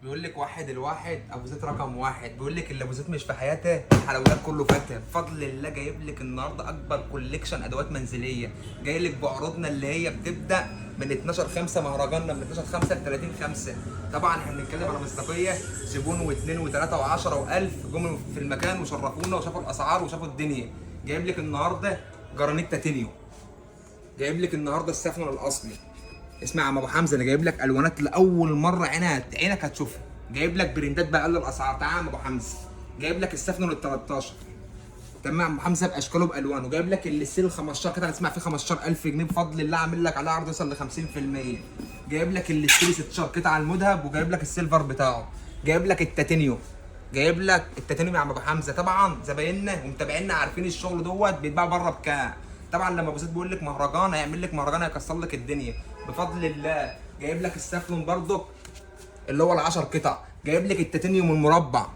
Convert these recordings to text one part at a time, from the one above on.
بيقول لك واحد الواحد ابو زيت رقم واحد. بيقول لك اللي ابو زيت مش في حياته الحلويات كله فاكهه. بفضل الله جايب لك النهارده اكبر كوليكشن ادوات منزليه. جاي لك بعروضنا اللي هي بتبدا من 12/5 مهرجاننا من 12/5 ل 30/5. طبعا احنا بنتكلم على مصداقيه. زبون واثنين وثلاثه و10 و1000 جم في المكان وشرفونا وشافوا الاسعار وشافوا الدنيا. جايب لك النهارده جرانيت تاتينيو. جايب لك النهارده السفن الاصلي. اسمع يا عم ابو حمزه، انا جايب لك الوانات لاول مره عينك هتشوفها. جايب لك برندات باقل الاسعار. تعال يا عم ابو حمزه، جايب لك السفن ال 13 تمام يا عم حمزه باشكاله بالوانه. جايب لك السيل 15 كده هتسمع فيه 15000 جنيه بفضل الله. عامل لك عليه عرض يوصل ل 50%. جايب لك السيل 16 قطعه المذهب وجايب لك السيلفر بتاعه. جايب لك التاتينيو. جايب لك التاتينيو يا عم ابو حمزه. طبعا زبايننا ومتابعينا عارفين الشغل دوت بيتباع بره بكام. طبعا لما ابو زيد بيقول لك مهرجان هيعمل لك مهرجان هيكسر لك الدنيا بفضل الله. جايب لك السفلون برضك اللي هو ال10 قطع. جايب لك التيتانيوم المربع.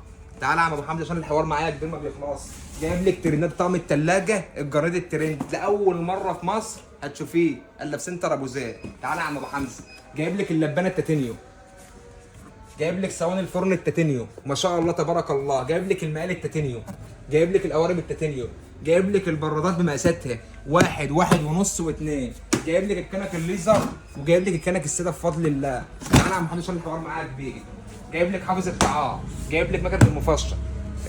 تعالى يا عم ابو حمزه عشان الحوار معايا كبير ما بيخلص. جايب لك ترندات طقم الثلاجه الجريد الترند لاول مره في مصر هتشوفيه الا في سنتر ابو زيد. تعالى يا عم ابو حمزه، جايب لك اللبانه التيتانيوم. جايب لك صواني الفرن التيتانيوم ما شاء الله تبارك الله. جايب لك المقال التيتانيوم. جايب لك القوارب التيتانيوم. جايب لك البرادات بمقاساتها 1 1.5 و2. جايب لك الكنك الليزر وجايب لك الكنك الساده بفضل الله. تعالى يا عم محمد عشان الحوار معايا كبير. جايب لك حافظ الطعام. جايب لك مكنه المفشر،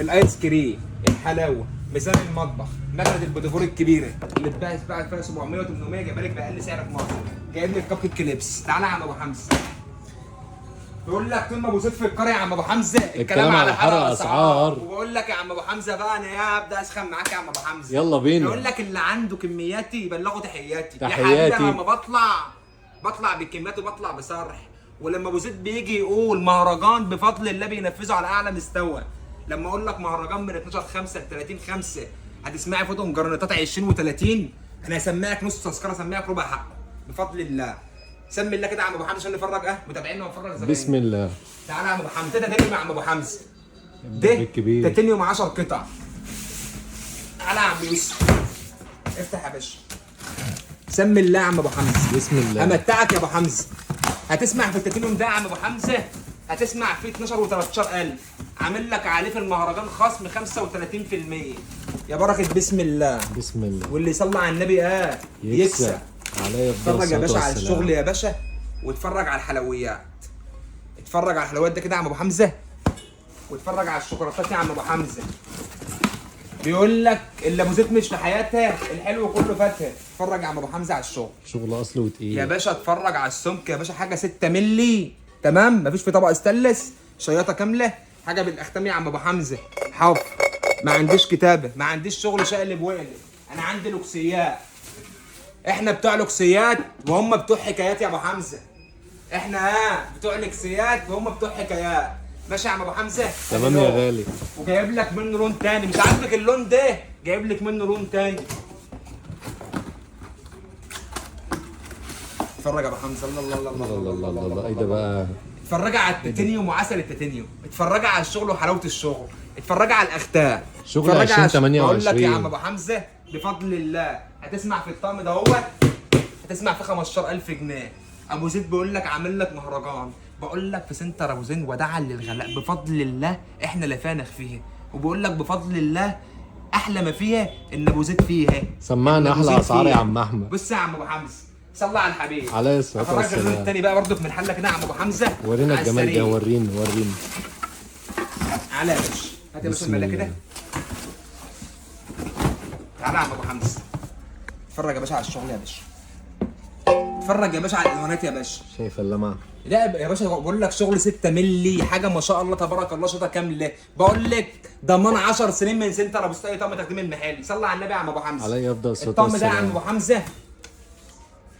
الايس كريم، الحلاوه، ميزان المطبخ، مكنه البوديفور الكبيره اللي اتباعت فيها 700 و800 جايبها لك باقل سعر في مصر. جايب لك كب كليبس. تعالى يا عم ابو حمزه، بيقول لك قمه ابو زيد في القريه يا عم ابو حمزه. الكلام على حرق اسعار. وبقول لك يا عم ابو حمزه بقى انا ابدا اسخن معاك يا عم ابو حمزه. يلا بينا. يقول لك اللي عنده كمياتي يبلغوا تحياتي. تحياتي. يا حبيبي لما بطلع بالكميات وبطلع بصرح. ولما ابو زيد بيجي يقول مهرجان بفضل الله بينفذه على اعلى مستوى. لما اقول لك مهرجان من 12/5 ل 30/5 هتسمعي فوتو مجرنطات 20 و30. انا هسمعك نص تذكره، هسمعك ربع حقه بفضل الله. سمي الله كده يا عم ابو حمزه عشان نفرج متابعينا ونفرج الزباين. بسم الله. تعالى يا عم ابو حمزه، ده تاني مع عم ابو حمزه. ده بالكبير. تاتينيوم 10 قطع. تعالى يا عم يوسف، افتح يا باشا. سمي الله يا عم ابو حمزه. بسم الله. امتعك يا ابو حمزه. هتسمع في التاتينيوم ده يا عم ابو حمزه، هتسمع فيه 12 و13000. عامل لك عليه في المهرجان خصم 35%. يا بركه بسم الله. بسم الله. واللي يصلي على النبي يكسب. عليا اتفرج يا باشا على الشغل يا باشا، واتفرج على الحلويات. اتفرج على الحلويات ده كده يا عم ابو حمزه، واتفرج على الشوكولاتات يا عم ابو حمزه. بيقول لك اللي ابو زيت مش في حياتها الحلو كله فاتها. اتفرج يا عم ابو حمزه على الشغل. شغل اصلي وتقيل يا باشا اتفرج على السمك يا باشا، حاجه 6 مللي تمام، مفيش في طبق استانلس، شياطه كامله، حاجه بالاختام يا عم ابو حمزه. حاضر، ما عنديش كتابه، ما عنديش شغل شقلب وقلب، انا عندي لوكسيات. احنا بتوع لوكسيات وهم بتوع حكايات يا ابو حمزه. احنا بتوع لوكسيات وهم بتوع حكايات. ماشي يا عم ابو حمزه. تمام يا غالي. وجايب لك منه لون تاني، مش عاجبك اللون ده جايب لك منه لون تاني. اتفرج يا ابو حمزه. الله الله الله الله الله الله الله. ايه ده بقى؟ اتفرجي على التيتانيوم وعسل التيتانيوم. اتفرجي على الشغل وحلاوه الشغل. اتفرجي على الاختام. شغل 2028. بقول لك يا عم ابو حمزه بفضل الله هتسمع في الطقم ده هتسمع في 15000 جنيه. ابو زيد بيقول لك عامل لك مهرجان. بقول لك في سنتر ابو زيد وداعا للغلاء بفضل الله احنا لا فانخ فيه. وبقول لك بفضل الله احلى ما فيها ان ابو زيد فيها. سمعنا احلى اسعار يا عم احمد. بص يا عم ابو حمزه، صلى على الحبيب عليه الصلاه والسلام. اللون التاني بقى برضك من الحله كده يا عم ابو حمزه. ورينا الجمال ده. وريني تعالى يا باشا، هات يا باشا الملايه كده. تعالى يا عم ابو حمزه، اتفرج يا باشا على الشغل يا باشا. اتفرج يا باشا على الالوانات يا باشا. شايف اللمعه؟ لا يا باشا بقول لك شغل 6 مللي، حاجه ما شاء الله تبارك الله، شوطه كامله. بقول لك ضمان 10 سنين من سنتر ابو ستاي طقم تقديم المحلي. صلى على النبي يا عم ابو حمزه. عليا افضل الصوت والسلام. الطقم ده يا عم ابو حمزه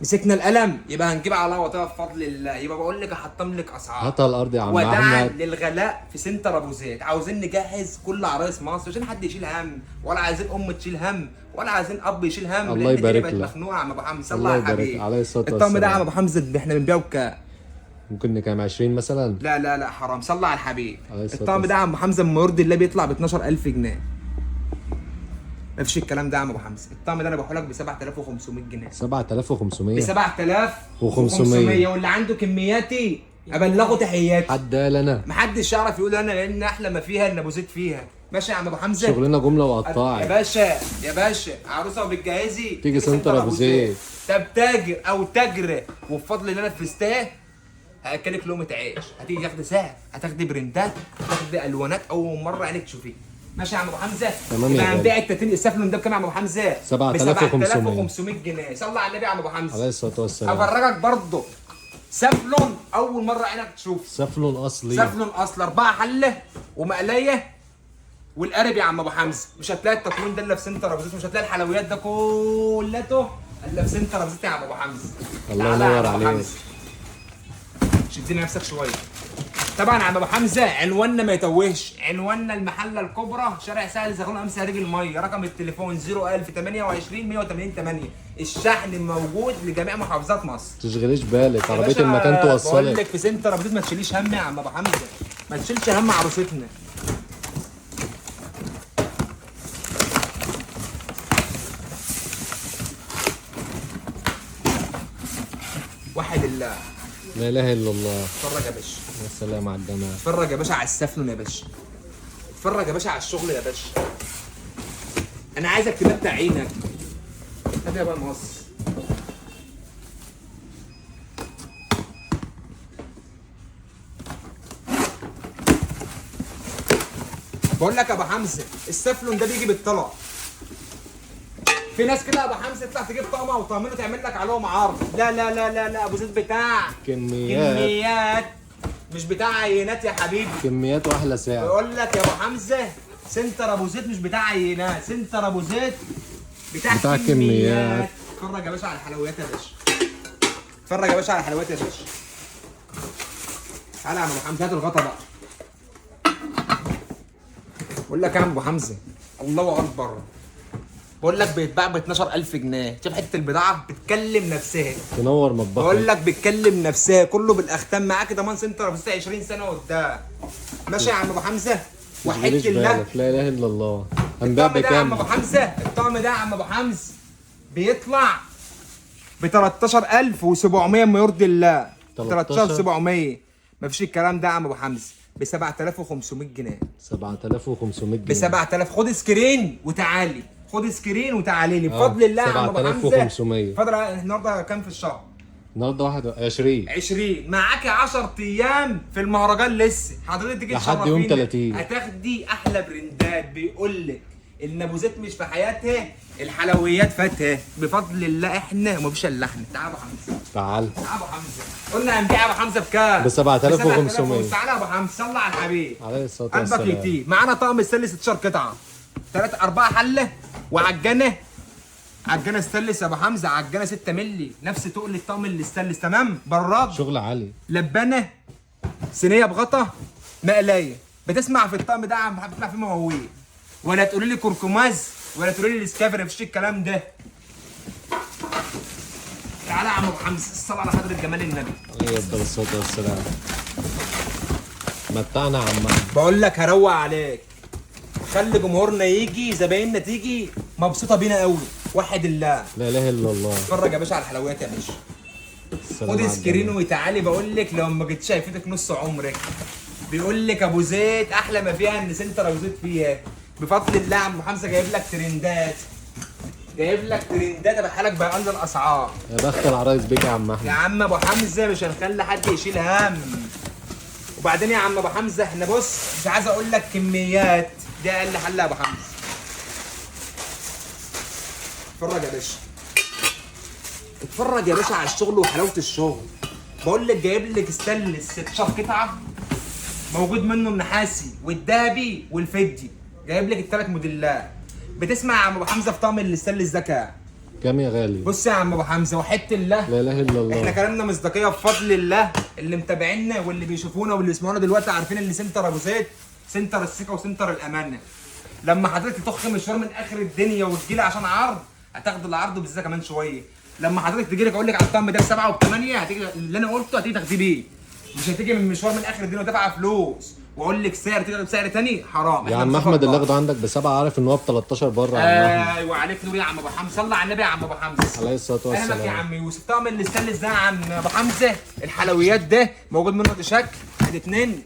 مسكنا القلم يبقى هنجيب على وطيه بفضل الله. يبقى بقول لك هحطم لك اسعار هاتها الارض يا عم وداعا احمد. للغلاء في سنتر ابو زيد. عاوزين نجهز كل عرايس مصر عشان حد يشيل هم، ولا عايزين ام تشيل هم، ولا عايزين اب يشيل هم. الله يبارك لك. مخنوقه يا عم ابو حمزه. صلى الله على يبارك الحبيب. عليه الصلاه والسلام. الطقم ده يا عم ابو حمزه احنا بنبيعه بكام؟ ممكن نكام 20 مثلا؟ لا لا لا حرام. صلى على الحبيب. عليه الصلاة الطقم ده يا عم حمزه لما يرضي الله بيطلع ب 12000 جنيه. مفيش الكلام ده يا عم ابو حمزه. الطقم ده انا بقول لك ب 7500 جنيه. 7500. ب 7500 واللي عنده كمياتي ابلغه تحياتي. حد قال انا؟ محدش يعرف يقول انا، لان احلى ما فيها ان ابو زيد فيها. ماشي يا عم ابو حمزه. شغلنا جمله يا وقطاعي. باشا يا باشا، عروسه وبتجهزي تيجي سنتر ابو زيد. طب تاجر او تاجره، وبفضل ان انا نفذتها هاكلك لقمه عيش. هتيجي تاخدي سعر، هتاخدي برندات، هتاخدي الوانات اول مره عينك تشوفيها. ماشي يا عم ابو حمزه. تمام يا يبقى غالي. هنبيع التاتين السفلون ده بكام يا عم ابو حمزه؟ 7500. 7500 جنيه. صلي على النبي يا عم ابو حمزه. عليه الصلاه والسلام. هفرجك برضه سفلون اول مره عينك تشوف. سفلون اصلي. سفلون اصل 4 حله ومقليه والقارب يا عم ابو حمزه. مش هتلاقي التكوين ده الا في سنتر ابو زيد، مش هتلاقي الحلويات ده كلته الا في سنتر ابو زيد يا عم ابو حمزه. الله تعالى يا ينور عم أبو عليك. حمزة. شدني نفسك شويه. طبعا يا عم ابو حمزه عنواننا ما يتوهش، عنواننا المحله الكبرى، شارع سهل زغلول امس هريج الميه، رقم التليفون 01028 180 8. الشحن موجود لجميع محافظات مصر. تشغليش بالك، يا عربيه باشا المكان بقول توصلك. لك في سنتر ابو زيد ما تشيليش هم يا عم ابو حمزه، ما تشيلش هم عروستنا. واحد الله. لا اله الا الله. اتفرج يا باشا، يا سلام على الجمال. اتفرج يا باشا على السفلون يا باشا، اتفرج يا باشا على الشغل يا باشا. انا عايزك تمتع عينك. هات يا بقى مقص. بقول لك يا ابو حمزه السفلون ده بيجي بالطلب. في ناس كده يا ابو حمزه تطلع تجيب طقمه وطقمين وتعمل لك عليهم عرض. لا لا لا لا لا، ابو زيد بتاع كميات، مش بتاع عينات يا حبيبي. كميات واحلى سعر. بقول لك يا ابو حمزه سنتر ابو زيد مش بتاع عينات، سنتر ابو زيد بتاع كميات. اتفرج يا باشا على الحلويات يا باشا، اتفرج يا باشا على الحلويات يا باشا. تعالى يا عم ابو حمزه هات الغطا بقى. بقول لك يا عم ابو حمزه الله اكبر، بقول لك بيتباع ب 12000 جنيه. شوف حته البضاعه بتكلم نفسها. تنور مطبخك. بقول لك بتكلم نفسها، كله بالاختام معاك ضمان سنتر ابو زيد 20 سنه قدام. ماشي يا عم ابو حمزه. وحيد تشغليش الله. بالك، لا اله الا الله. هنبيع الطقم ده يا عم بكام؟ ابو حمزه، الطقم ده يا عم ابو حمزه بيطلع ب 13700 ما يرضي الله. 13700 مفيش الكلام ده يا عم ابو حمزه، ب 7500 جنيه. 7500 ب جنيه. 7000. خد سكرين وتعالي، خد سكرين وتعالي لي بفضل الله يا عم ابو حمزه. 7500. فضل النهارده كام في الشهر؟ النهارده 21. 20. معاكي 10 ايام في المهرجان لسه. حضرتك تيجي لحد يوم 30. هتاخدي احلى براندات. بيقول لك ان ابو زيد مش في حياتها، الحلويات فاتها بفضل الله. احنا ومفيش الا احنا. تعال يا ابو حمزه، تعال. تعال يا ابو حمزه. قلنا هنبيع ابو حمزه بكام؟ ب 7500. تعالى يا ابو حمزه صلى على الحبيب عليه الصلاه قلبك والسلام. يطيب. معانا طقم ستانلس 16 قطعه، 4 حله وعجانه. عجانه ستانلس يا ابو حمزه، عجانه 6 مللي، نفس تقل الطقم الستانلس تمام. براد، شغل عالي. لبانه، صينيه بغطا، مقلايه. بتسمع في الطقم ده عم بتسمع فيه مواويل، ولا تقولي لي كركماز ولا تقولي لي الاسكافر، مفيش الكلام ده. تعالى يا عم ابو حمزه الصلاه على حضره جمال النبي. عليه افضل الصلاه والسلام. متعنا يا عم. بقول لك هروق عليك، خلي جمهورنا يجي، زبايننا تيجي مبسوطه بينا قوي. وحد الله. لا اله الا الله. اتفرج يا باشا على الحلويات يا باشا. السلام خد على سكرين الجمال. وتعالي. بقول لك لو ما جيتش هيفيدك نص عمرك. بيقول لك ابو زيد احلى ما فيها ان سنتر ابو زيد فيها بفضل الله. عم حمزه جايب لك ترندات، جايب لك ترندات ابيعها لك باقل الاسعار. يا بخت العرايس بيك يا عم يا احمد. عم ابو حمزه مش هنخلي حد يشيل هم. وبعدين يا عم ابو حمزه احنا بص مش عايز اقول لك كميات، دي اقل حل يا ابو حمزه. اتفرج يا باشا، اتفرج يا باشا على الشغل وحلاوه الشغل. بقول لك جايب لك ستانلس 16 قطعه، موجود منه النحاسي والذهبي والفضي. جايب لك ال3 موديلات. بتسمع يا عم ابو حمزه في طقم الستانلس ده كام؟ كام يا غالي؟ بص يا عم ابو حمزه وحته الله. لا اله الا الله. احنا كلامنا مصداقيه بفضل الله. اللي متابعينا واللي بيشوفونا واللي بيسمعونا دلوقتي عارفين ان سنتر ابو زيد سنتر الثقه وسنتر الامانه. لما حضرتك تخ مشوار من اخر الدنيا وتجيلي عشان عرض، هتاخد العرض بالذات كمان شويه. لما حضرتك تجي لك اقول لك على الطقم ده ب7 وب8، هتيجي اللي انا قلته هتيجي تاخديه بيه. مش هتيجي من مشوار من اخر الدنيا ودافعه فلوس واقول لك سعر تقدر بسعر تاني حرام. يا إحنا عم بنسافر احمد اللي بره. اخده عندك بسبعه، عارف ان هو ب 13 بره يا عم احمد. ايوه عليك نور يا عم ابو حمزه، صلى على النبي يا عم ابو حمزه. عليه الصلاه اهلك يا والسلام. عم يوسف. طقم الاستانلس ده يا عم ابو حمزه، الحلويات ده موجود منه ادي شكل، ادي 2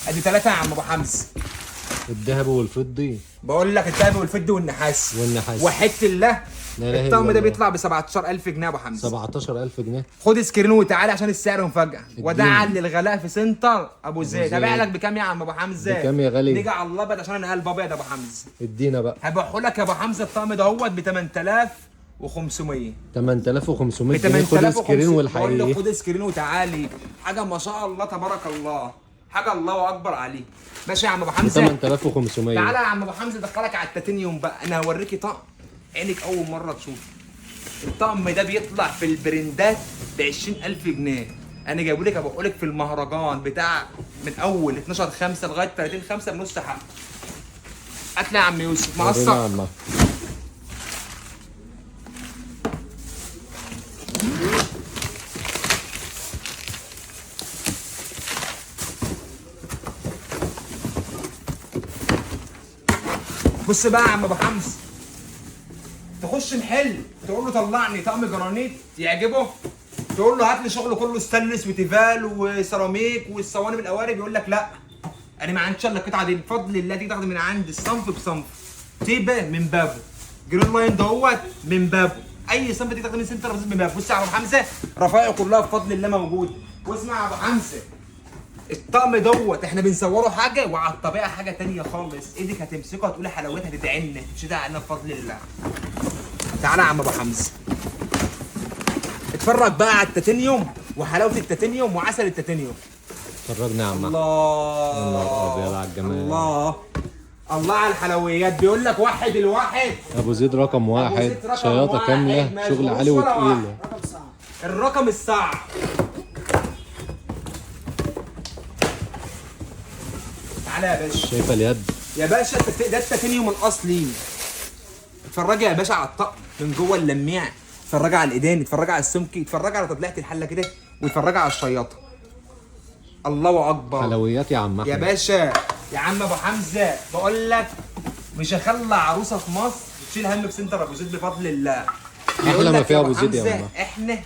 ادي 3 يا عم ابو حمزه. الذهب والفضي بقول لك الذهب والفضي والنحاس. والنحاس. وحيد الله. لا إله إلا الطقم ده الله. بيطلع ب 17000 جنيه يا ابو حمزه. 17000 جنيه. خد سكرين وتعالى عشان السعر مفاجأة. وداعا للغلاء في سنتر ابو زيد. زيد. هبيع لك بكام يا عم ابو حمزه؟ بكام يا غالي؟ نيجي على الابيض عشان انا قلب ابيض يا ابو حمزه. ادينا بقى. هبيعه لك يا ابو حمزه الطقم دهوت ب 8500. 8500 جنيه. خد سكرين بقول والحقيقي. لك خد سكرين وتعالي. حاجه ما شاء الله تبارك الله، حاجه الله اكبر عليه. ماشي يا عم ابو حمزه. 8500. تعالى يا عم ابو حمزه ادخلك على التاتينيوم بقى. انا هوريكي طقم عينك اول مره تشوف. الطقم ده بيطلع في البرندات ب 20000 جنيه. انا جايبه لك ابو لك في المهرجان بتاع من اول 12/5 لغايه 30/5 بنص حق. هات لي يا عم يوسف ورينا يا مقصر. عم. بص بقى يا عم ابو حمزه، تخش محل تقول له طلعني طقم جرانيت يعجبه، تقول له هات لي شغل كله ستانلس وتيفال وسيراميك والصواني بالقوارب، يقول لك لا انا ما عنديش الا القطعه دي بفضل الله. تيجي تاخد من عند الصنف بصنف، تيبه من بابه، جرين لاين دوت من بابه، اي صنف تيجي تاخد من سنتر من بابه. بص يا ابو حمزه رفايعه كلها بفضل الله موجوده. واسمع يا ابو حمزه، الطقم دوت احنا بنصوره حاجه وعلى الطبيعه حاجه تانية خالص. ايدك هتمسكه هتقولي حلاوتها هتدعمنا، مش ده علينا بفضل الله. تعالى يا عم ابو حمزه اتفرج بقى على التاتينيوم وحلاوه التاتينيوم وعسل التاتينيوم. فرجنا يا عم. الله يا نهار ابيض على الجمال. الله الله على الحلويات. بيقول لك واحد الواحد ابو زيد رقم واحد. زيد رقم شياطه واحد. كامله، ماشي. شغل بص عالي ولا وتقيل. الرقم الصعب. تعالى يا باشا. شايفه اليد؟ يا باشا ده التاتينيوم الاصلي. اتفرجي يا باشا على الطقم من جوه اللميع، اتفرجي على الايدين، اتفرجي على السمكي، اتفرجي على تطليعه الحله كده، واتفرجي على الشياطه. الله اكبر. حلويات يا عم يا احمد. باشا يا عم ابو حمزه بقول لك مش هخلى عروسه في مصر تشيل هم في سنتر ابو زيد بفضل الله. بيقول احلى ما لك فيها يا ابو زيد يا حمزة، ماما. احنا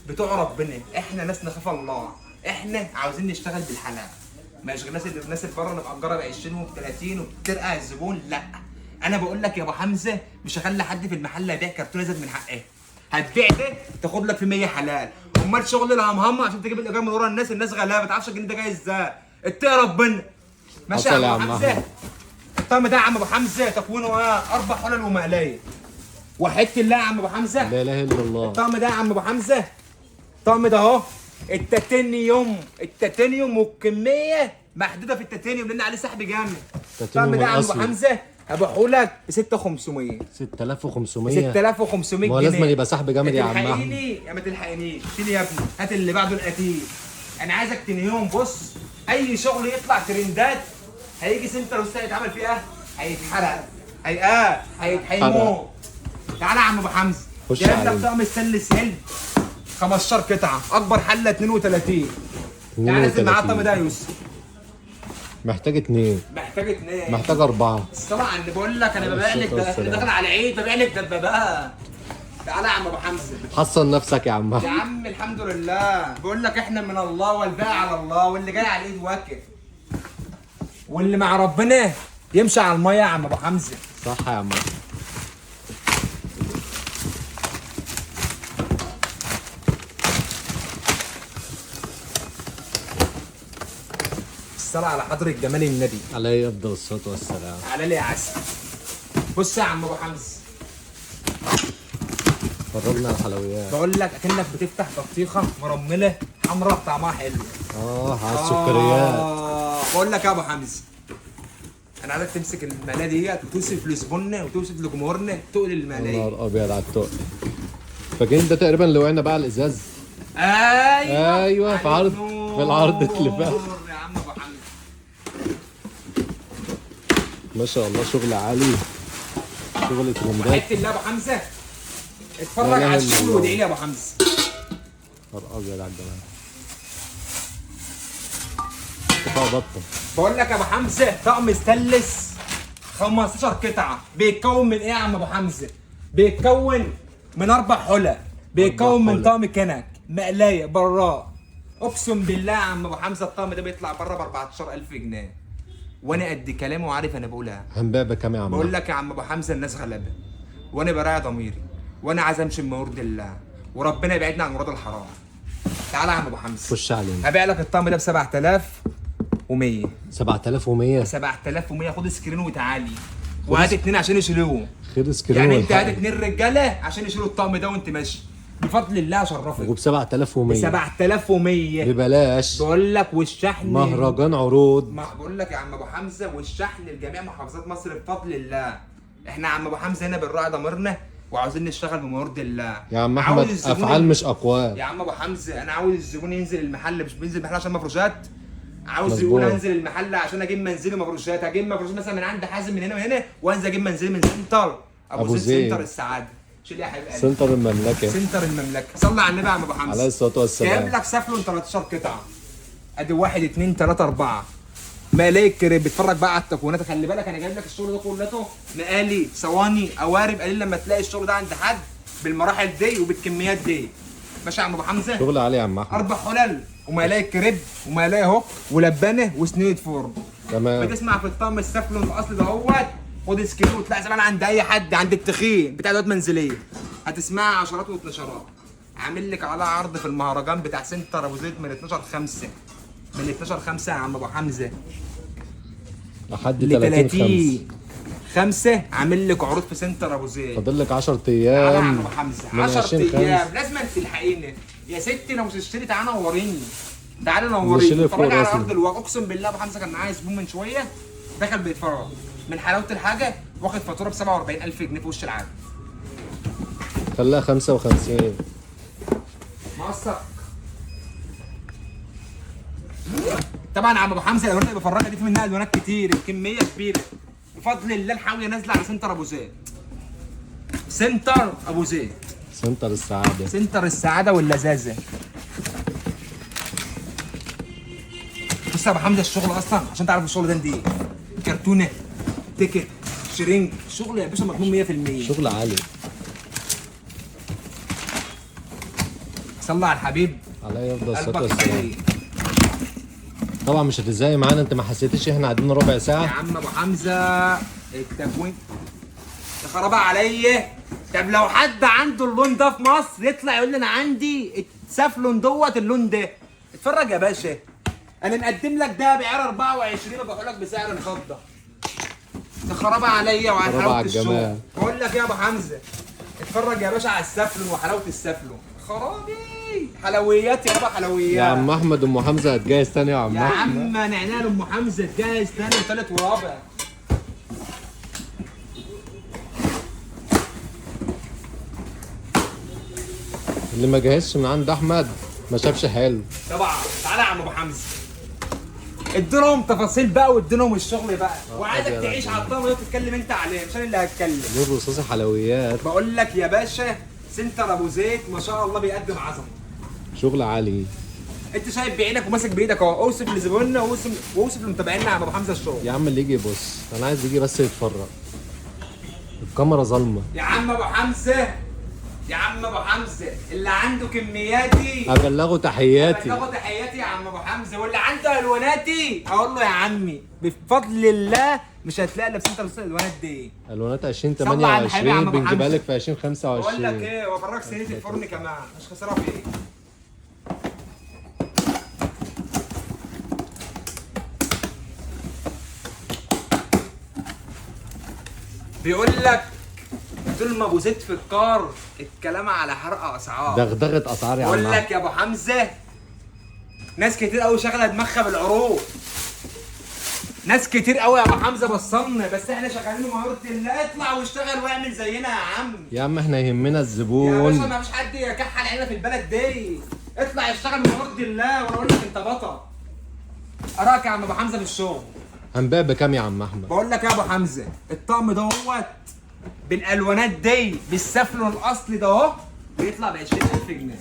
بتوع ربنا، احنا ناس نخاف الله، احنا عاوزين نشتغل بالحلال. مش الناس اللي بره مأجره ب 20 وب 30 وبترقع الزبون، لا. انا بقول لك يا ابو حمزه مش هخلي حد في المحل يبيع كرتونه زاد من حقها. هتبيع ده تاخد لك في 100 حلال. امال شغل الهمهمه عشان تجيب الايجار من ورا الناس غلابه ما تعرفش الجنيه ده جاي ازاي. اتقي ربنا. ماشي حصل يا يا ابو عم حمزه. أحمد. الطقم ده يا عم ابو حمزه تكوينه 4 حلل ومقلايه. وحيدة الله يا عم ابو حمزه. لا اله الا الله. الطقم ده يا عم ابو حمزه، الطقم ده اهو التاتينيوم والكميه محدوده في التاتينيوم لان عليه سحب جامد. الطقم ده يا عم ابو الأصلي. حمزه هبيعه لك ب 6500. 6500. 6500 ما هو جنيه. لازم يبقى سحب جامد يا عم احمد. تلحقيني يا ما تلحقنيش. شيل يا ابني، هات اللي بعده القتيل. انا عايزك تنهيهم. بص اي شغل يطلع ترندات هيجي سنتر وسط يتعمل فيه ايه؟ هيتحرق، هيموت. تعالى يا عم ابو حمزه، خش جايب علينا. لك طقم ستانلس هيل 15 قطعه، اكبر حله 32. تعالى نزل معاه الطقم ده يا يوسف. محتاج 2. محتاج 2. محتاج 4. الصلاة على اللي بقول لك انا ببيع لك والسلام. داخل على عيد ببيع لك دبابات. تعالى يا عم ابو حمزه. حصن نفسك يا عم يا احمد. عم الحمد لله. بقول لك احنا من الله والباقي على الله، واللي جاي على الايد واكل، واللي مع ربنا يمشي على الميه يا عم ابو حمزه. صح يا عم احمد. الصلاة على حضرة جمال النبي عليه افضل الصلاه والسلام. على لي يا عسل. بص يا عم ابو حمزه، فرجنا على الحلويات. بقول لك اكنك بتفتح بطيخه مرمله حمراء طعمها حلو. على السكريات. بقول لك يا ابو حمزه، انا عايزك تمسك المقلايه ديت وتوصف لزبوننا وتوصف لجمهورنا تقل المقلايه. نهار ابيض على التقل. فاكرين ده تقريبا اللي وقعنا بقى على الازاز. ايوه في عرض، في العرض اللي فات. يا عم ابو حمزه ما شاء الله شغل عالي، شغل ترندات. وحيدة الله ابو حمزه اتفرج لا إله على إلا الشغل الله. وادعي لي يا ابو حمزه. نهار ابيض على الجمال. قطع بطه. بقول لك يا ابو حمزه طقم ستانلس 15 قطعه، بيتكون من ايه يا عم ابو حمزه؟ بيتكون من 4 حلل، بيتكون من طقم كنك، مقلايه، براق. اقسم بالله يا عم ابو حمزه الطقم ده بيطلع بره ب 14000 جنيه، وانا قد كلامي وعارف انا بقولها. هنبيع بكام يا عم؟ بقول لك يا عم ابو حمزه الناس غلابه، وانا براعي ضميري، وانا عايز امشي بمرض الله، وربنا يبعدنا عن مراد الحرام. تعالى يا عم ابو حمزه خش علينا. هبيع لك الطقم ده ب 7100. 7100. 7100. خد سكرين وتعالي، وهات 2 عشان يشيلوه. خير سكرين يعني انت هات والحق. 2 رجاله عشان يشيلوا الطقم ده وانت ماشي، بفضل الله اشرفك. وب 7100. 7100 ببلاش. بقول لك، والشحن مهرجان عروض. ما بقول لك يا عم ابو حمزه، والشحن لجميع محافظات مصر بفضل الله. احنا يا عم ابو حمزه هنا بنراعي ضميرنا وعاوزين نشتغل بمرض الله. يا عم احمد افعال مش اقوال. يا عم ابو حمزه انا عاوز الزبون ينزل المحل، مش بينزل المحل عشان مفروشات. عاوز مظبوط. يقول انزل المحل عشان اجيب منزلي مفروشات، اجيب مفروشات مثلا من عند حازم من هنا وهنا، وانزل اجيب منزلي من سنتر أبو زيد. سنتر السعاده. شيل يا حبيب قلبي. سنتر المملكه. سنتر المملكه. صلي على النبي يا عم ابو حمزه عليه الصلاه والسلام. جايب لك سافلون 13 قطعه، ادي 1 2 3 4 مقالي كريب. بتفرج بقى على التكوينات، خلي بالك انا جايب لك الشغل ده كلته مقالي، صواني، قوارب. قليل لما تلاقي الشغل ده عند حد بالمراحل دي وبالكميات دي. ماشي يا عم ابو حمزه. شغل عالي يا عم احمد. 4 حلل ومقالي كريب ومقالي هوك ولبانه وسنيد فرن. تمام. بتسمع في الطقم السافلون الاصلي دهوت، خد سكرين وتلاقي زمان عند اي حد، عند التخين بتاع ادوات منزليه، هتسمعها عشرات واتناشرات. عامل لك على عرض في المهرجان بتاع سنتر ابو زيد من 12/5، من 12/5 يا عم ابو حمزه لحد ل 30/5. 30/5 عامل لك عروض في سنتر ابو زيد. فاضل لك 10 تعالى يا عم ايام. ابو حمزه، من 10 20/5. ايام لازم تلحقيني يا ستي. لو مش تشتري تعالى نوريني، تعالى نشيل نوريني. الفوق اتفرج على راسي. ارض الواقع. اقسم بالله ابو حمزه كان معايا زبون من شويه دخل بيتفرج، من حلاوه الحاجه واخد فاتوره ب 47000 جنيه في وش العالم. خليها 55. مقصر. طبعا يا عم ابو حمزه الالوانات اللي بفرجها دي في منها الوانات كتير، الكميه كبيره بفضل الله. الحاويه نازله على سنتر ابو زيد. سنتر ابو زيد، سنتر السعاده. سنتر السعاده واللذاذه. بص يا ابو حمزه الشغل اصلا عشان تعرف الشغل ده ايه، كرتونه، تيكت، شرينج، شغل يا باشا مضمون 100%. شغل عالي. صلى على الحبيب. عليه افضل الصلاه قلبك والسلام. خير. طبعا مش هتزاي معانا، انت ما حسيتش احنا قاعدين ربع يا ساعه. عم ابو حمزه التكوين يا خرابه عليا. طب لو حد عنده اللون ده في مصر يطلع يقول لي انا عندي السافلون دوت اللون ده. اتفرج يا باشا، انا مقدم لك ده بعيار 24 وبقول لك بسعر مخضه. يا خرابه عليا وعلى خرابة حلاوه على الشغل. الجمال. بقول لك يا ابو حمزه اتفرج يا باشا على السافلون وحلاوه السافلون. خرابي حلويات يا بابا، حلويات. يا عم احمد ام حمزه هتجهز تاني يا عم يا احمد. عم نعناع ام حمزه جاهز تاني وتالت ورابع. اللي ما جهزش من عند احمد ما شافش حلو. طبعا. تعالى يا عم ابو حمزه اديلهم تفاصيل بقى واديلهم الشغل بقى، وعايزك أبيض تعيش أبيض. على الطاوله وتتكلم انت عليه مش انا اللي هتكلم. نور رصاصي حلويات. بقول لك يا باشا سنتر ابو زيد ما شاء الله بيقدم عظمه. شغل عالي. انت شايف بعينك وماسك بايدك اهو. اوصف لزبوننا واوصف لمتابعينا يا عم ابو حمزه الشغل. يا عم اللي يجي يبص، انا عايز يجي بس يتفرج. الكاميرا ظالمه. يا عم ابو حمزه، يا عم ابو حمزه اللي عنده كمياتي ابلغه تحياتي. بلغوا تحياتي يا عم ابو حمزه، واللي عنده الواناتي اقول له يا عمي بفضل الله مش هتلاقي الا بسنتر الالوانات دي. الوانات صلى على الحبيب يا عم 2028 أبو بنجيبها حمزة. لك في 2025. بقول لك ايه، وافرجك صينيه الفرن كمان مش خساره في ايه. بيقول لك طول ما ابو زيد في الكار الكلام على حرق اسعار. دغدغه اسعار يا عم بقول أحمد. لك يا ابو حمزه ناس كتير قوي شغله دماغها بالعروض، ناس كتير قوي يا ابو حمزه بصلنا، بس احنا شغالين بمهاره الله. اطلع واشتغل واعمل زينا يا عم. يا عم احنا يهمنا يا باشا الزبون. ما فيش حد يكحل علينا في البلد دي. اطلع اشتغل بمهاره الله وانا اقول لك انت بطل. اراك يا عم ابو حمزه في الشغل. هنبيع بكام يا عم احمد؟ بقول لك يا ابو حمزه الطقم دوت بالالوانات دي بالسفلون الاصلي ده اهو بيطلع ب 20000 جنيه.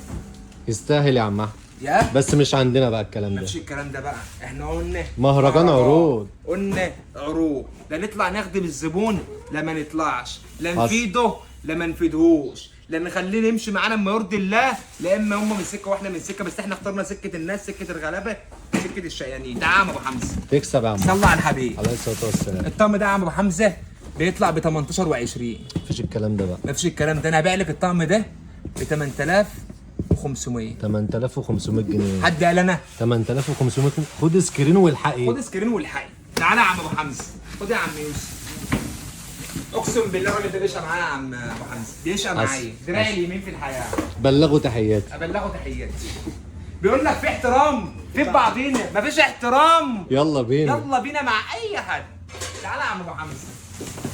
يستاهل يا عم احمد. يا بس مش عندنا بقى الكلام ده. مفيش الكلام ده بقى، احنا قلنا مهرجان عروض. قلنا عروض، لا نطلع نخدم الزبون لا ما نطلعش، لا حصل. نفيده لا ما نفيدهوش، لا نخليه يمشي معانا ما يرضي الله، لا اما هم من سكه واحنا من سكه، بس احنا اخترنا سكه الناس، سكه الغلابه، سكه الشقيانين. تعال يا عم ابو حمزه تكسب يا عم. صلى على الحبيب عليه الصلاه والسلام. الطقم ده يا عم ابو حمزه بيطلع ب 18 و20. مفيش الكلام ده بقى. مفيش الكلام ده، انا هبيع لك الطقم ده ب 8500. 8500 جنيه. حد قال انا 8500. خد سكرين والحقي. خد سكرين والحقي. تعالى يا عم ابو حمزه، خد يا عم يوسف. اقسم بالله الراجل ده بيشقى معايا يا عم ابو حمزه، بيشقى معايا دراعي اليمين في الحياه. بلغوا تحياتي. ابلغه تحياتي. بيقول لك في احترام في بعضينا، مفيش احترام. يلا بينا. يلا بينا مع اي حد. تعالى يا عم ابو حمزه،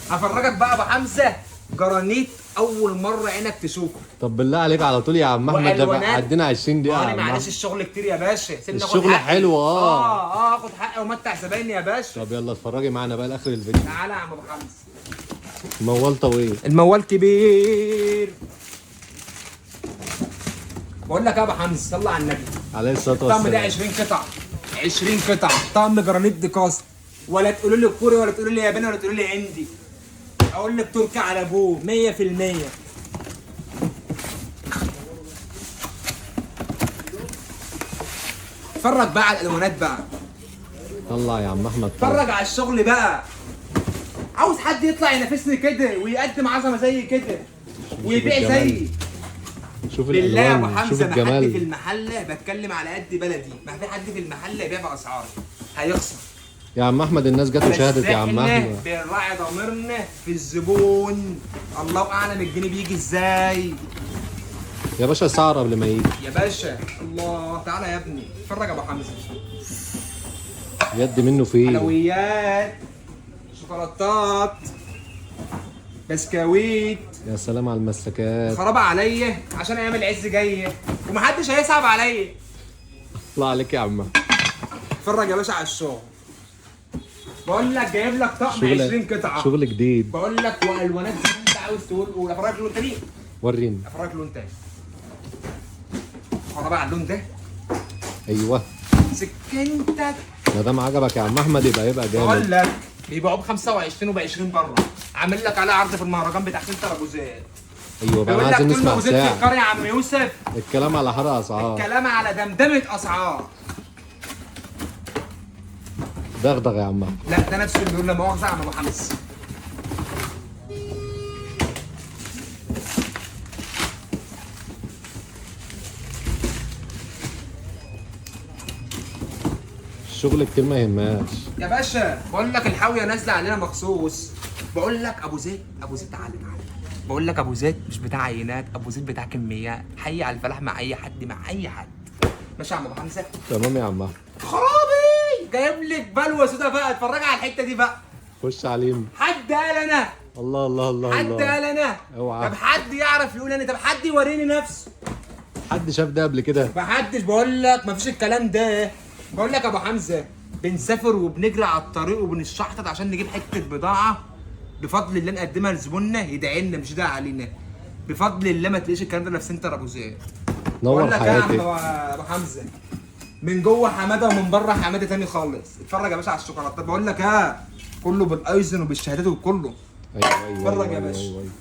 هفرجك بقى ابو حمزه جرانيت اول مره عينك تشوفه. طب بالله عليك على طول يا عم احمد، ده بقى وألوانات. عدينا 20 دقيقه يا وانا عم معلش أحمد. الشغل كتير يا باشا، سيبني اخد الشغل حقي. حلو اخد حقي ومتع زبايني يا باشا. طب يلا اتفرجي معانا بقى لاخر الفيديو. تعالى يا عم ابو حمزه. موال طويل. الموال كبير. بقول لك يا ابو حمزه صلى على النبي، عليه الصلاه الطقم ده والسلام. 20 قطعه، 20 قطعه، طقم جرانيت دي كاست، ولا تقولوا لي كوري ولا تقولوا لي ياباني ولا تقولوا لي هندي، اقول لك تركي على ابوه 100%. اتفرج بقى على الالوانات بقى، طلع يا عم احمد. اتفرج على الشغل بقى. عاوز حد يطلع ينافسني كده ويقدم عظمه زي كده ويبيع الجمال. زيي. شوف بالله يا ابو الالوان، شوف حمزه، ما حد في الجمال. المحله بتكلم على قد بلدي، ما في حد في المحله يبيع باسعار هيخسر. يا عم احمد الناس جت وشهدت يا عم بس احنا احمد. بنراعي ضميرنا في الزبون، الله اعلم الجنيه بيجي ازاي. يا باشا السعر قبل ما يجي. يا باشا الله تعالى يا ابني، اتفرج يا ابو حمزه. يد منه فيه. حلويات، شوكولاتات، بسكويت. يا سلام على المسكات. خراب عليا عشان ايام العز جايه ومحدش هيصعب عليا. الله عليك يا عم. اتفرج يا باشا على الشغل. بقول لك جايب لك طقم 20 قطعه، شغل جديد. بقول لك والوانات زي ما انت عاوز تقول. قول افرجك لون تاني، وريني. افرجك لون تاني. اتفرج بقى على اللون ده. ايوه. سكنتك. ما دام عجبك يا عم احمد يبقى بقول جامد. لك بيبيعوه ب 25 وب 20 بره، عامل لك عليه عرض في المهرجان بتاع سنتر ابو زيد. ايوه بقى بيقول انا لك عايزين طول ما نسمع ابو زيد في ساعة. القريه يا عم يوسف، الكلام على حرق اسعار. الكلام على دمدمه اسعار. دغدغ يا عم احمد. لا ده نفسه اللي بيقول لا مؤاخذه يا عم ابو حمزه. الشغل كتير ما يهمهاش. يا باشا بقول لك الحاويه نازله علينا مخصوص. بقول لك ابو زيد، ابو زيد تعالى تعالى. بقول لك ابو زيد مش بتاع عينات، ابو زيد بتاع كميات. حي على الفلاح مع اي حد، مع اي حد. ماشي يا عم ابو حمزه. تمام يا عم احمد. خرابي جايب لك بلوه سودا بقى، اتفرج على الحته دي بقى. خش عليهم. حد قال انا، الله الله الله حد الله. قال انا. اوعى. طب حد يعرف يقول انا، طب حد يوريني نفسه. حد شاف ده قبل كده؟ محدش. بقول لك مفيش الكلام ده. بقول لك يا ابو حمزه بنسافر وبنجري على الطريق وبنشحطط عشان نجيب حته بضاعه بفضل الله نقدمها لزبوننا يدعي لنا مش يدعي علينا. بفضل الله ما تلاقيش الكلام ده الا في سنتر ابو زيد. بقول نور لك يا عم حياتك. ابو حمزه من جوه حماده ومن بره حماده تاني خالص. اتفرج يا باشا على الشوكولاته. بقول لك كله بالايزن وبالشهادات وكله. ايوه ايوه. اتفرج يا أيوة، باشا. أيوة، أيوة.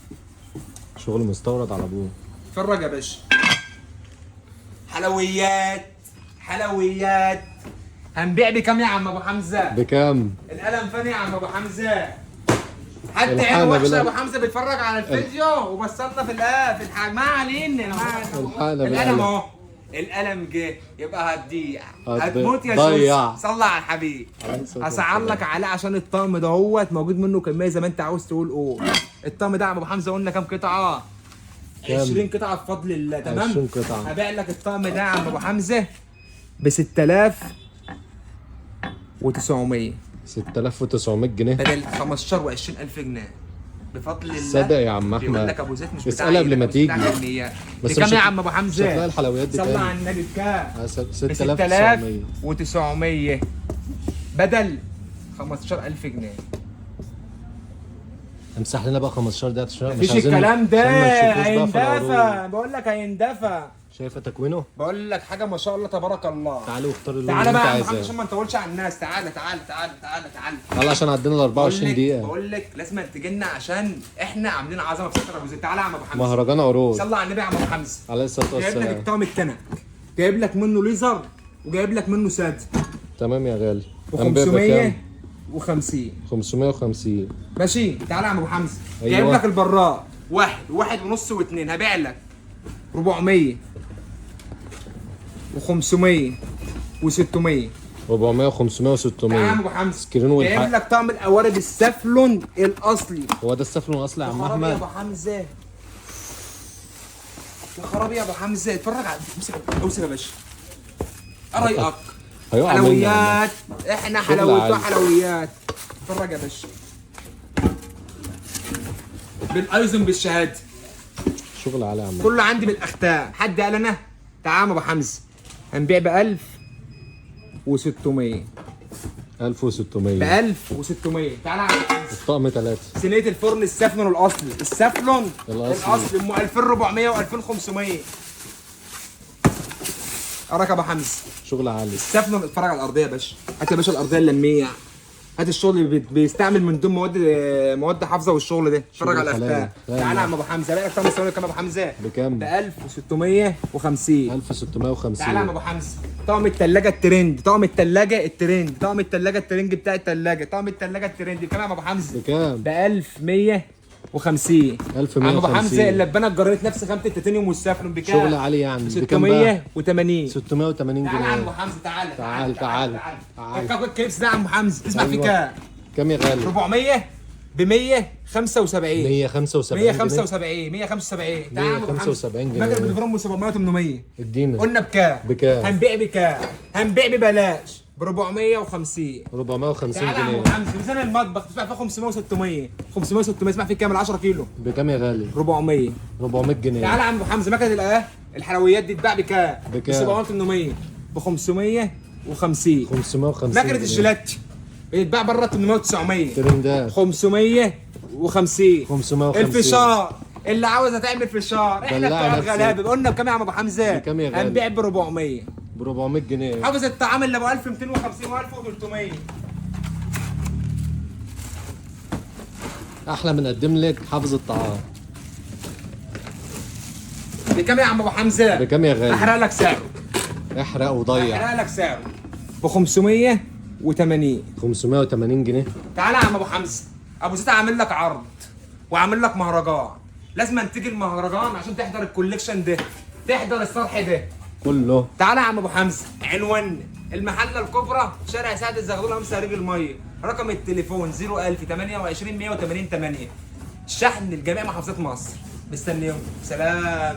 شغل مستورد على ابوه. اتفرج يا باشا. حلويات، حلويات. هنبيع بكام يا عم ابو حمزه؟ بكام؟ القلم فين يا عم ابو حمزه؟ حد عين الحانة وحشه بالله. يا ابو حمزه بيتفرج على الفيديو وبصلنا في الحاجه. ما علينا الحانة القلم بالقلم. اهو. القلم جه يبقى هتضيع، هتضيع. هتموت يا ضيع. شوز. صلى على الحبيب. عليه الصلاة هسعر والسلام. لك عليه عشان الطقم دهوت موجود منه كميه زي ما انت عاوز تقول. قول الطقم ده يا عم ابو حمزه قلنا كام قطعه؟ كام؟ 20 قطعه بفضل الله. تمام. 20 قطعة. هبيع لك الطقم ده يا عم ابو حمزه ب 6900 6900 جنيه. بدل 15 و20 الف جنيه بفضل الله. صدق يا عم بيقول احمد. لك ابو زيد مش اسألها قبل ما تيجي. بس بكام مش يا عم ابو حمزه؟ مش هتلاقي الحلويات دي صلى تاني. على النبي بكام؟ ب 6900 6900 بدل 15000 جنيه. امسح لنا بقى 15 دقيقة عشان مش مفيش عايزين الكلام ده، عشان ما نشوفوش بقى في العروض. هيندفع. بقول لك هيندفع. شايفه تكوينه؟ بقول لك حاجه ما شاء الله تبارك الله. تعالى واختار اللون تعالى اللي انت بقى يا عم محمد عايزاه. عشان ما نطولش على الناس. تعالى تعالى تعالى تعالى تعالى. تعالى عشان عدينا ال 24 دقيقه. بقول لك لازم تجي لنا عشان احنا عاملين عظمه في ستر ابو زيد. تعالى يا عم ابو حمزه. مهرجان عروض صلى على النبي يا عم ابو حمزه. عليه الصلاه جايب لك والسلام. الطقم التنك، جايب لك منه ليزر وجايب لك منه ساد تمام يا غالي. ب أنبيع بكام؟ 550. 550. ماشي. تعالى يا عم ابو حمزه. أيوة. جايب لك البراء واحد وواحد ونص واثنين، هبيع لك 400 و500 و600. 400 و500 و600. تعالى يا عم ابو حمزه. سكرين جايب والحق. لك طقم القوارب السفلون الاصلي. هو ده السفلون الاصلي يا عم خرابي يا احمد؟ ابو حمزه، يا خرابي يا ابو حمزه. اتفرج على امسك يا باشا. ايه رايك؟ هيقع مني يا عم. حلويات، احنا شغل حلويات عالي. وحلويات. اتفرج يا باشا بالايزون بالشهاده، شغل عالي يا عم. كله عندي بالاختام. حد قال انا؟ تعال يا ابو حمزه هنبيع ب 1600. 1600. ب 1600. تعالى يا عم حمزه. الطقم 3. صينيه الفرن السفلون الاصلي، السفلون الأصلي. الاصلي ام 2400 و2500. اراك يا ابو حمزه. شغل عالي. السفلون. اتفرج على الارضيه يا باشا. هات يا باشا الارضيه اللميع. هات الشغل اللي بيستعمل من ضمن مواد حافظه والشغل ده. اتفرج على شغل الاختام. حلال. تعالى يا عم ابو حمزه. بقى اختام السعودي كام يا ابو حمزه؟ بكام؟ ب 1650. 1650. تعالى يا عم ابو حمزه. طقم الثلاجه الترند، طقم الثلاجه الترند، طقم الثلاجه الترند بتاع الثلاجه، طقم الثلاجه الترند بكام يا ابو حمزه؟ بكام؟ ب 1150. 1150. عم ابو حمزه اللبانه الجرانيت نفس خامه التيتانيوم والسفلون بكام؟ شغل عالي يعني. بكام بقى؟ 680. 680 تعالى يا عم ابو جنيه. حمزه. تعالى تعال تعال. الكاكو الكريبس ده يا عم حمزه تسمع فيه أيوة. كام؟ كام يا غالي؟ 400 ب 175. 175 175 175. تعالى يا عم ابو حمزه. 175 جنيه. مكنه بتفرم ب 700 800. ادينا. قلنا بكام؟ بكام؟ هنبيع بكام؟ هنبيع ببلاش ب 450. 450 تعالى يا عم جنيه. ابو حمزه. ميزان المطبخ تسمع فيه 500 و600. 500 و600 تسمع فيه كام؟ 10 كيلو. بكام يا غالي؟ 400. 400 جنيه. تعالى يا عم ابو حمزه. مكنه الحلويات دي تتباع بكام؟ بكام؟ 700 800 ب 550. 550 مكنه جنيه. الجيلاتي بيتباع بره 800 900. ترندات. 550. 550. الفشار اللي عاوزه تعمل فشار احنا دلع بتوع نفسك. الغلابه. قلنا بكام يا عم ابو حمزه؟ بكام يا غالي؟ هنبيع ب 400. ب 400 جنيه. حافظ الطعام اللي ابو 1250 و1300. احلى من نقدم لك حافظ الطعام. بكام يا عم ابو حمزه؟ بكام يا غالي؟ احرق لك سعره. احرق وضيع. احرق لك سعره ب 580. 580 جنيه. تعالى يا عم ابو حمزه. ابو زيد عامل لك عرض وعامل لك مهرجان. لازم تيجي المهرجان عشان تحضر الكوليكشن ده، تحضر الصرح ده كله. تعالى يا عم ابو حمزه. عنوان المحله الكبرى شارع سعد الزغلول 5 رجل الميه. رقم التليفون 01000 28 180 8. الشحن لجميع محافظات مصر. مستنيهم. سلام.